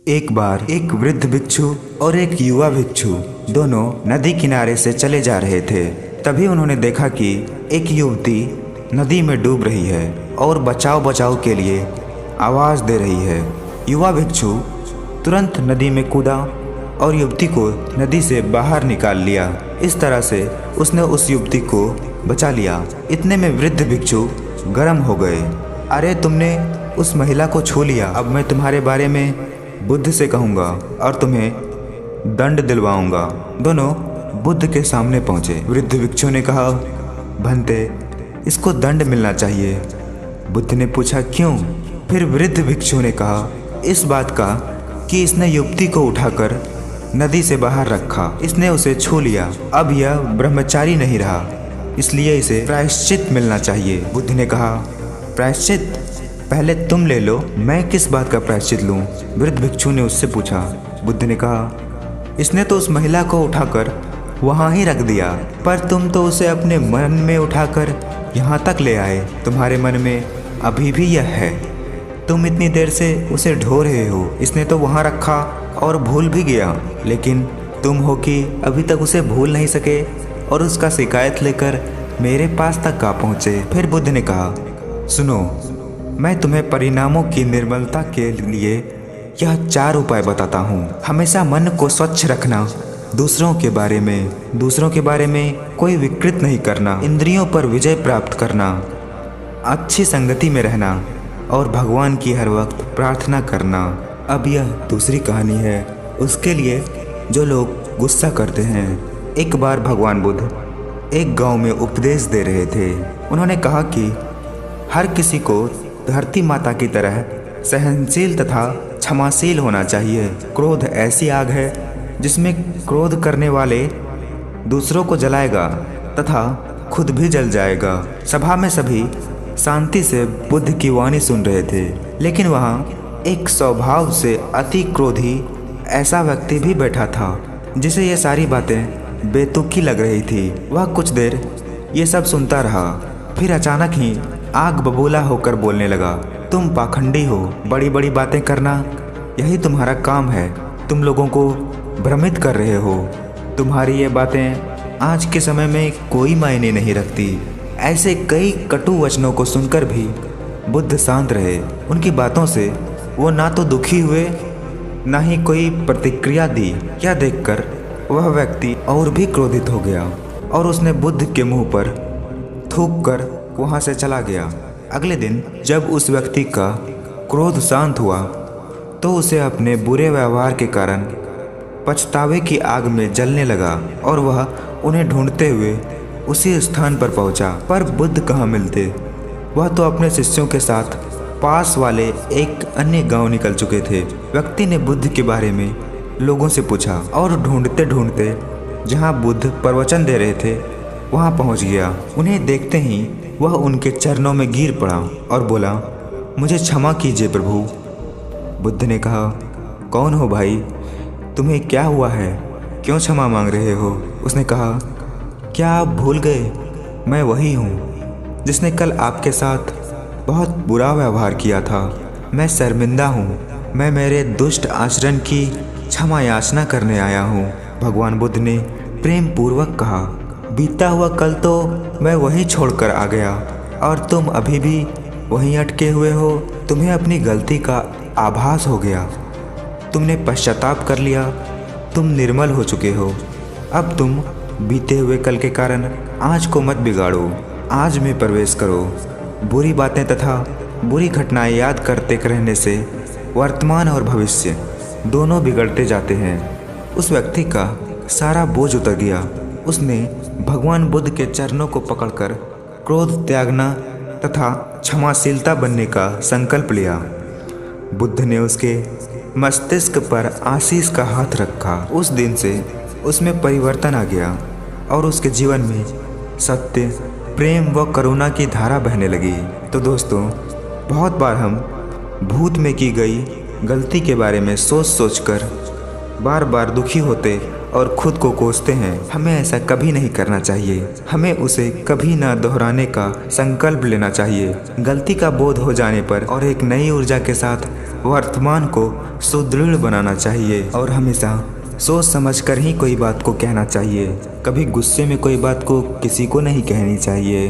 एक बार एक वृद्ध भिक्षु और एक युवा भिक्षु दोनों नदी किनारे से चले जा रहे थे। तभी उन्होंने देखा कि एक युवती नदी में डूब रही है और बचाव बचाव के लिए आवाज़ दे रही है। युवा भिक्षु तुरंत नदी में कूदा और युवती को नदी से बाहर निकाल लिया। इस तरह से उसने उस युवती को बचा लिया। इतने में वृद्ध भिक्षु गर्म हो गए। अरे तुमने उस महिला को छू लिया, अब मैं तुम्हारे बारे में बुद्ध से कहूँगा और तुम्हें दंड दिलवाऊंगा। दोनों बुद्ध के सामने पहुँचे। वृद्ध भिक्षु ने कहा, भंते इसको दंड मिलना चाहिए। बुद्ध ने पूछा क्यों? फिर वृद्ध भिक्षु ने कहा, इस बात का कि इसने युवती को उठाकर नदी से बाहर रखा, इसने उसे छू लिया, अब यह ब्रह्मचारी नहीं रहा, इसलिए इसे प्रायश्चित मिलना चाहिए। बुद्ध ने कहा, प्रायश्चित पहले तुम ले लो, मैं किस बात का प्रायश्चित लूं? वृद्ध भिक्षु ने उससे पूछा। बुद्ध ने कहा, इसने तो उस महिला को उठाकर वहाँ ही रख दिया, पर तुम तो उसे अपने मन में उठाकर यहाँ तक ले आए। तुम्हारे मन में अभी भी यह है, तुम इतनी देर से उसे ढो रहे हो। इसने तो वहाँ रखा और भूल भी गया, लेकिन तुम हो कि अभी तक उसे भूल नहीं सके और उसका शिकायत लेकर मेरे पास तक आ पहुँचे। फिर बुद्ध ने कहा, सुनो, मैं तुम्हें परिणामों की निर्मलता के लिए यह 4 उपाय बताता हूँ। हमेशा मन को स्वच्छ रखना, दूसरों के बारे में कोई विकृत नहीं करना, इंद्रियों पर विजय प्राप्त करना, अच्छी संगति में रहना और भगवान की हर वक्त प्रार्थना करना। अब यह दूसरी कहानी है उसके लिए जो लोग गुस्सा करते हैं। एक बार भगवान बुद्ध एक गांव में उपदेश दे रहे थे। उन्होंने कहा कि हर किसी को धरती माता की तरह सहनशील तथा क्षमाशील होना चाहिए। क्रोध ऐसी आग है जिसमें क्रोध करने वाले दूसरों को जलाएगा तथा खुद भी जल जाएगा। सभा में सभी शांति से बुद्ध की वाणी सुन रहे थे, लेकिन वहाँ एक स्वभाव से अति क्रोधी ऐसा व्यक्ति भी बैठा था जिसे ये सारी बातें बेतुकी लग रही थी। वह कुछ देर ये सब सुनता रहा, फिर अचानक ही आग बबूला होकर बोलने लगा, तुम पाखंडी हो, बड़ी बड़ी बातें करना यही तुम्हारा काम है, तुम लोगों को भ्रमित कर रहे हो, तुम्हारी ये बातें आज के समय में कोई मायने नहीं रखती। ऐसे कई कटु वचनों को सुनकर भी बुद्ध शांत रहे। उनकी बातों से वो ना तो दुखी हुए ना ही कोई प्रतिक्रिया दी। यह देखकर वह व्यक्ति और भी क्रोधित हो गया और उसने बुद्ध के मुंह पर थूक कर वहाँ से चला गया। अगले दिन जब उस व्यक्ति का क्रोध शांत हुआ तो उसे अपने बुरे व्यवहार के कारण पछतावे की आग में जलने लगा और वह उन्हें ढूंढते हुए उसी स्थान पर पहुंचा। पर बुद्ध कहाँ मिलते? वह तो अपने शिष्यों के साथ पास वाले एक अन्य गांव निकल चुके थे। व्यक्ति ने बुद्ध के बारे में लोगों से पूछा और ढूंढते ढूंढते जहाँ बुद्ध प्रवचन दे रहे थे वहाँ पहुँच गया। उन्हें देखते ही वह उनके चरणों में गिर पड़ा और बोला, मुझे क्षमा कीजिए प्रभु। बुद्ध ने कहा, कौन हो भाई? तुम्हें क्या हुआ है? क्यों क्षमा मांग रहे हो? उसने कहा, क्या आप भूल गए? मैं वही हूँ जिसने कल आपके साथ बहुत बुरा व्यवहार किया था। मैं शर्मिंदा हूँ, मैं मेरे दुष्ट आचरण की क्षमा याचना करने आया हूँ। भगवान बुद्ध ने प्रेम पूर्वक कहा, बीता हुआ कल तो मैं वहीं छोड़कर आ गया और तुम अभी भी वहीं अटके हुए हो। तुम्हें अपनी गलती का आभास हो गया, तुमने पश्चाताप कर लिया, तुम निर्मल हो चुके हो। अब तुम बीते हुए कल के कारण आज को मत बिगाड़ो, आज में प्रवेश करो। बुरी बातें तथा बुरी घटनाएं याद करते रहने से वर्तमान और भविष्य दोनों बिगड़ते जाते हैं। उस व्यक्ति का सारा बोझ उतर गया। उसने भगवान बुद्ध के चरणों को पकड़कर क्रोध त्यागना तथा क्षमाशीलता बनने का संकल्प लिया। बुद्ध ने उसके मस्तिष्क पर आशीष का हाथ रखा। उस दिन से उसमें परिवर्तन आ गया और उसके जीवन में सत्य, प्रेम व करुणा की धारा बहने लगी। तो दोस्तों, बहुत बार हम भूत में की गई गलती के बारे में सोच सोचकर बार बार दुखी होते और खुद को कोसते हैं। हमें ऐसा कभी नहीं करना चाहिए। हमें उसे कभी ना दोहराने का संकल्प लेना चाहिए। गलती का बोध हो जाने पर और एक नई ऊर्जा के साथ वर्तमान को सुदृढ़ बनाना चाहिए और हमेशा सोच समझकर ही कोई बात को कहना चाहिए। कभी गुस्से में कोई बात को किसी को नहीं कहनी चाहिए।